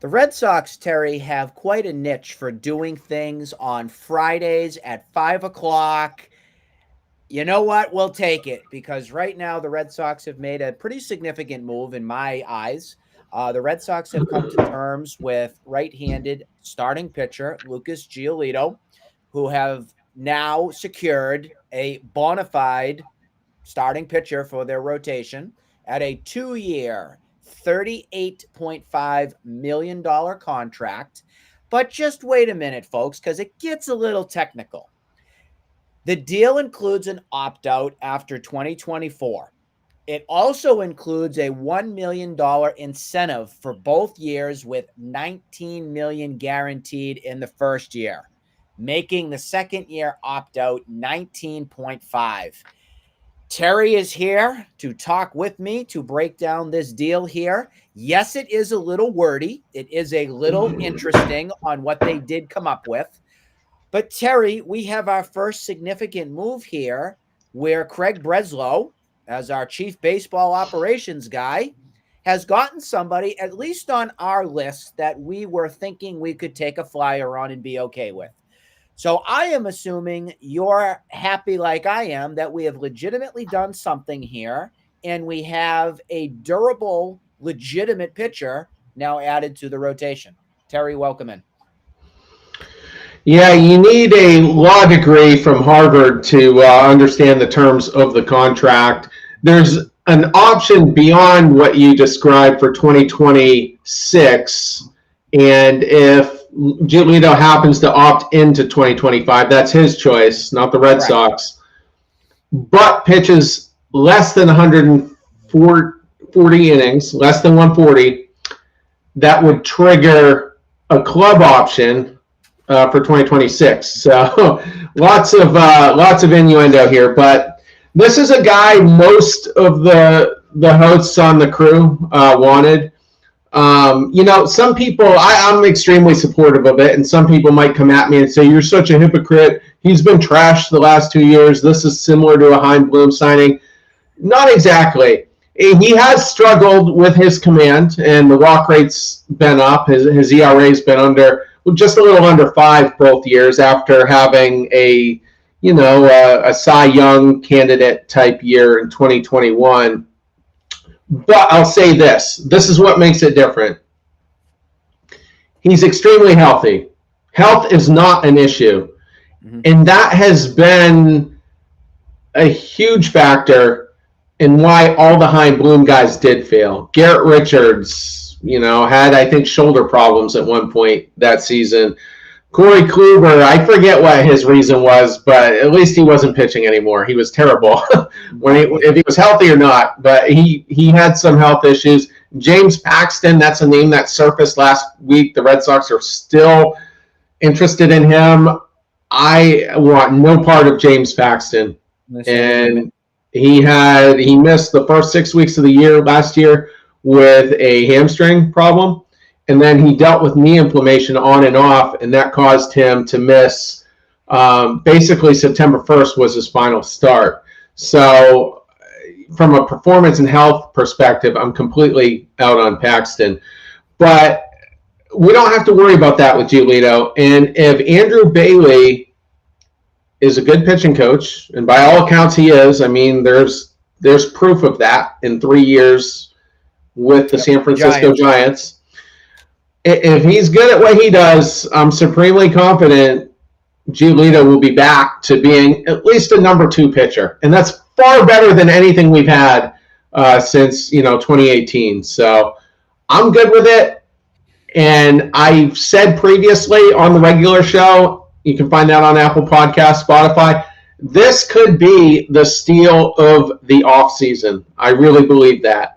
The Red Sox, Terry, have quite a niche for doing things on Fridays at 5 o'clock. You know what? We'll take it because right now the Red Sox have made a pretty significant move in my eyes. The Red Sox have come to terms with right-handed starting pitcher Lucas Giolito, who have now secured a bona fide starting pitcher for their rotation at a 2-year, $38.5 million contract. But just wait a minute, folks, because it gets a little technical. The deal includes an opt-out after 2024. It also includes a $1 million incentive for both years with $19 million guaranteed in the first year, making the second year opt-out 19.5. Terry is here to talk with me to break down this deal here. Yes, it is a little wordy. It is a little interesting on what they did come up with. But Terry, we have our first significant move here where Craig Breslow, as our chief baseball operations guy, has gotten somebody, at least on our list, that we were thinking we could take a flyer on and be okay with. So I am assuming you're happy like I am that we have legitimately done something here and we have a durable, legitimate pitcher now added to the rotation. Terry, welcome in. Yeah, you need a law degree from Harvard to understand the terms of the contract. There's an option beyond what you described for 2026, and if Giolito happens to opt into 2025, that's his choice, not the Red Sox, but pitches less than 140 innings, less than 140, that would trigger a club option for 2026. So lots of innuendo here, but this is a guy most of the hosts on the crew wanted. Some people, I'm extremely supportive of it, and some people might come at me and say, you're such a hypocrite. He's been trashed the last 2 years. This is similar to a Hein Bloom signing. Not exactly. He has struggled with his command, and the walk rate's been up. His ERA's been just a little under 5 both years after having a Cy Young candidate type year in 2021. But I'll say this is what makes it different. He's extremely healthy. Health is not an issue. Mm-hmm. And that has been a huge factor in why all the Hein Bloom guys did fail. Garrett Richards, had, I think, shoulder problems at one point that season. Corey Kluber, I forget what his reason was, but at least he wasn't pitching anymore. He was terrible if he was healthy or not, but he had some health issues. James Paxton, that's a name that surfaced last week. The Red Sox are still interested in him. I want no part of James Paxton. And he missed the first 6 weeks of the year last year with a hamstring problem. And then he dealt with knee inflammation on and off, and that caused him to miss. Basically, September 1st was his final start. So from a performance and health perspective, I'm completely out on Paxton. But we don't have to worry about that with Giolito. And if Andrew Bailey is a good pitching coach, and by all accounts he is, I mean, there's proof of that in 3 years with the San Francisco Giants. If he's good at what he does, I'm supremely confident Giolito will be back to being at least a number 2 pitcher. And that's far better than anything we've had since 2018. So I'm good with it. And I've said previously on the regular show, you can find that on Apple Podcasts, Spotify, this could be the steal of the offseason. I really believe that.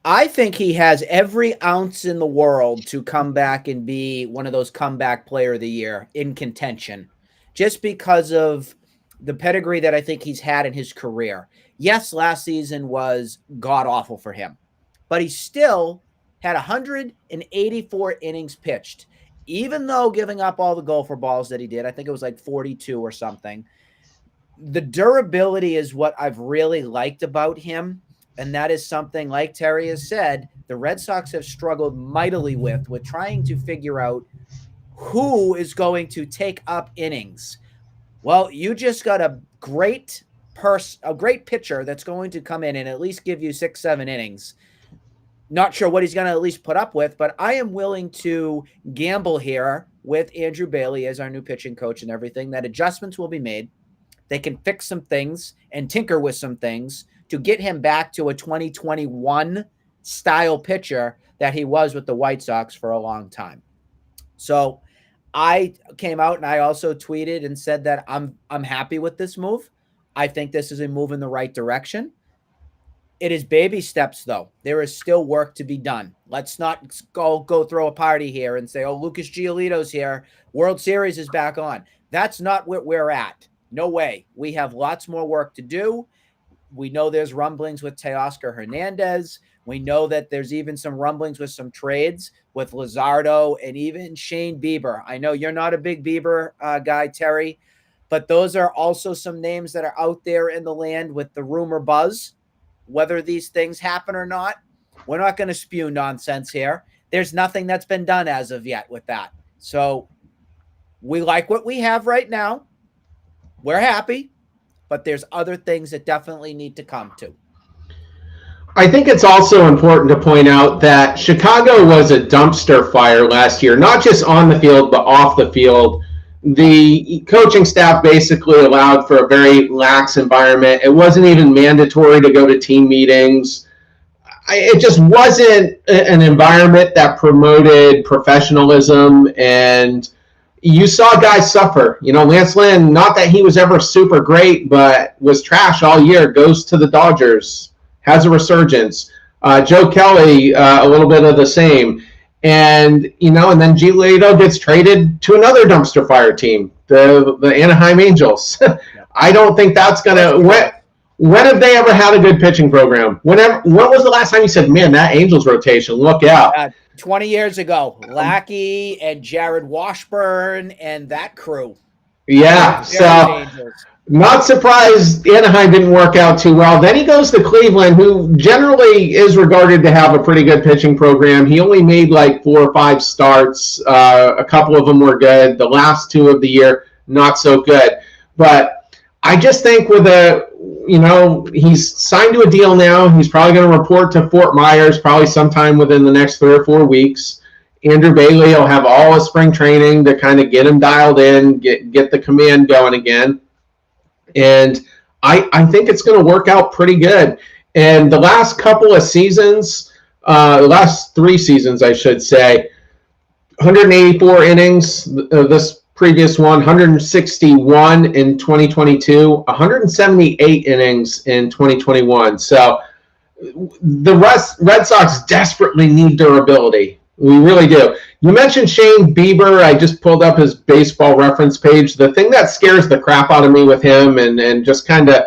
I think he has every ounce in the world to come back and be one of those comeback player of the year in contention, just because of the pedigree that I think he's had in his career. Yes, last season was god-awful for him, but he still had 184 innings pitched, even though giving up all the gopher balls that he did. I think it was like 42 or something. The durability is what I've really liked about him. And that is something, like Terry has said, the Red Sox have struggled mightily with trying to figure out who is going to take up innings. Well, you just got a great pitcher that's going to come in and at least give you 6-7 innings. Not sure what he's going to at least put up with, but I am willing to gamble here with Andrew Bailey as our new pitching coach and everything that adjustments will be made. They can fix some things and tinker with some things to get him back to a 2021 style pitcher that he was with the White Sox for a long time. So I came out and I also tweeted and said that I'm happy with this move. I think this is a move in the right direction. It is baby steps, though. There is still work to be done. Let's not go throw a party here and say, oh, Lucas Giolito's here. World Series is back on. That's not where we're at. No way. We have lots more work to do. We know there's rumblings with Teoscar Hernandez. We know that there's even some rumblings with some trades with Luzardo and even Shane Bieber. I know you're not a big Bieber guy, Terry, but those are also some names that are out there in the land with the rumor buzz. Whether these things happen or not, we're not going to spew nonsense here. There's nothing that's been done as of yet with that. So we like what we have right now. We're happy, but there's other things that definitely need to come to. I think it's also important to point out that Chicago was a dumpster fire last year, not just on the field, but off the field. The coaching staff basically allowed for a very lax environment. It wasn't even mandatory to go to team meetings. It just wasn't an environment that promoted professionalism, and you saw guys suffer. You know, Lance Lynn, not that he was ever super great, but was trash all year, goes to the Dodgers, has a resurgence. Joe Kelly, a little bit of the same. And, you know, and then Giolito gets traded to another dumpster fire team, the Anaheim Angels. I don't think that's going to – when have they ever had a good pitching program? When was the last time you said, man, that Angels rotation, look out? 20 years ago, Lackey and Jared Washburn and that crew. Yeah, so not surprised Anaheim didn't work out too well. Then he goes to Cleveland, who generally is regarded to have a pretty good pitching program. He only made like 4 or 5 starts. A couple of them were good. The last 2 of the year, not so good. But I just think he's signed to a deal now. He's probably going to report to Fort Myers probably sometime within the next 3 or 4 weeks. Andrew Bailey will have all his spring training to kind of get him dialed in, get the command going again. And I think it's going to work out pretty good. And the last couple of seasons, the last 3 seasons, I should say, 184 innings, this previous one, 161 in 2022, 178 innings in 2021. So the Red Sox desperately need durability. We really do. You mentioned Shane Bieber. I just pulled up his baseball reference page. The thing that scares the crap out of me with him and just kind of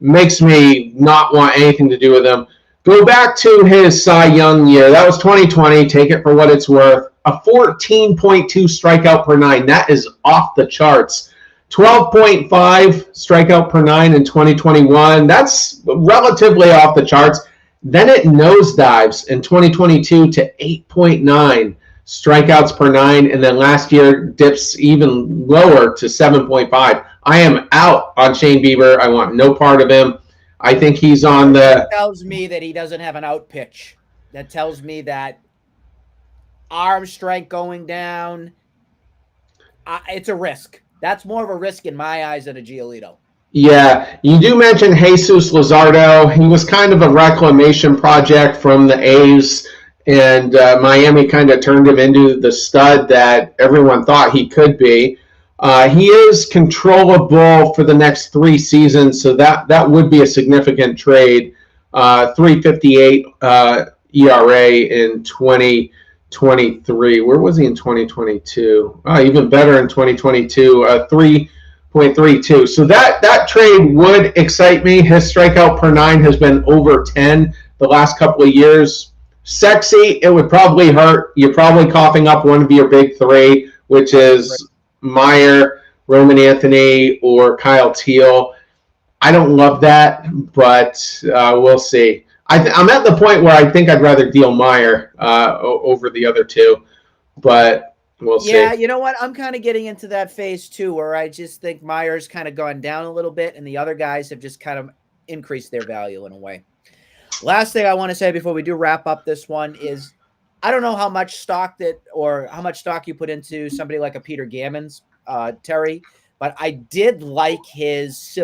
makes me not want anything to do with him, go back to his Cy Young year. That was 2020. Take it for what it's worth. A 14.2 strikeout per 9. That is off the charts. 12.5 strikeout per 9 in 2021. That's relatively off the charts. Then it nosedives in 2022 to 8.9 strikeouts per 9, and then last year dips even lower to 7.5. I am out on Shane Bieber. I want no part of him. I think he's on the... That tells me that he doesn't have an out pitch. That tells me that arm strength going down, it's a risk. That's more of a risk in my eyes than a Giolito. Yeah, you do mention Jesus Luzardo. He was kind of a reclamation project from the A's, and Miami kind of turned him into the stud that everyone thought he could be. He is controllable for the next 3 seasons, so that would be a significant trade. 3.58 ERA in 2023. Where was he in 2022? Even better in 2022. 3.32. So that trade would excite me. His strikeout per 9 has been over 10 the last couple of years. Sexy, it would probably hurt. You're probably coughing up one of your big 3, which is Meyer, Roman Anthony, or Kyle Teal. I don't love that, but we'll see. I'm at the point where I think I'd rather deal Meyer over the other two, but we'll see. Yeah, you know what? I'm kind of getting into that phase too, where I just think Meyer's kind of gone down a little bit, and the other guys have just kind of increased their value in a way. Last thing I want to say before we do wrap up this one is I don't know how much stock you put into somebody like a Peter Gammons, Terry, but I did like his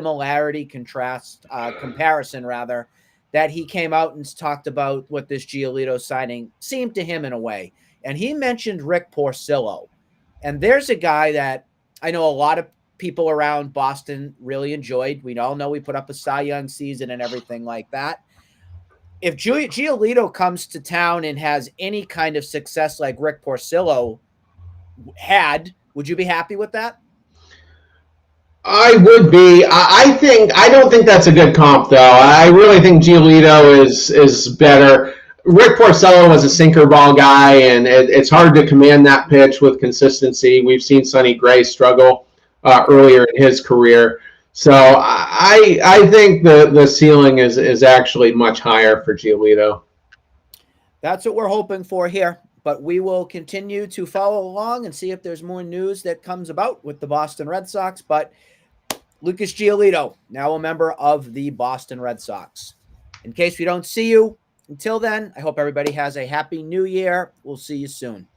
comparison rather, that he came out and talked about what this Giolito signing seemed to him in a way. And he mentioned Rick Porcello. And there's a guy that I know a lot of people around Boston really enjoyed. We all know we put up a Cy Young season and everything like that. If Giolito comes to town and has any kind of success like Rick Porcello had, would you be happy with that? I would be. I don't think that's a good comp though. I really think Giolito is better. Rick Porcello was a sinker ball guy, and it's hard to command that pitch with consistency. We've seen Sonny Gray struggle earlier in his career. So I think the ceiling is actually much higher for Giolito. That's what we're hoping for here. But we will continue to follow along and see if there's more news that comes about with the Boston Red Sox. But Lucas Giolito, now a member of the Boston Red Sox. In case we don't see you until then, I hope everybody has a happy new year. We'll see you soon.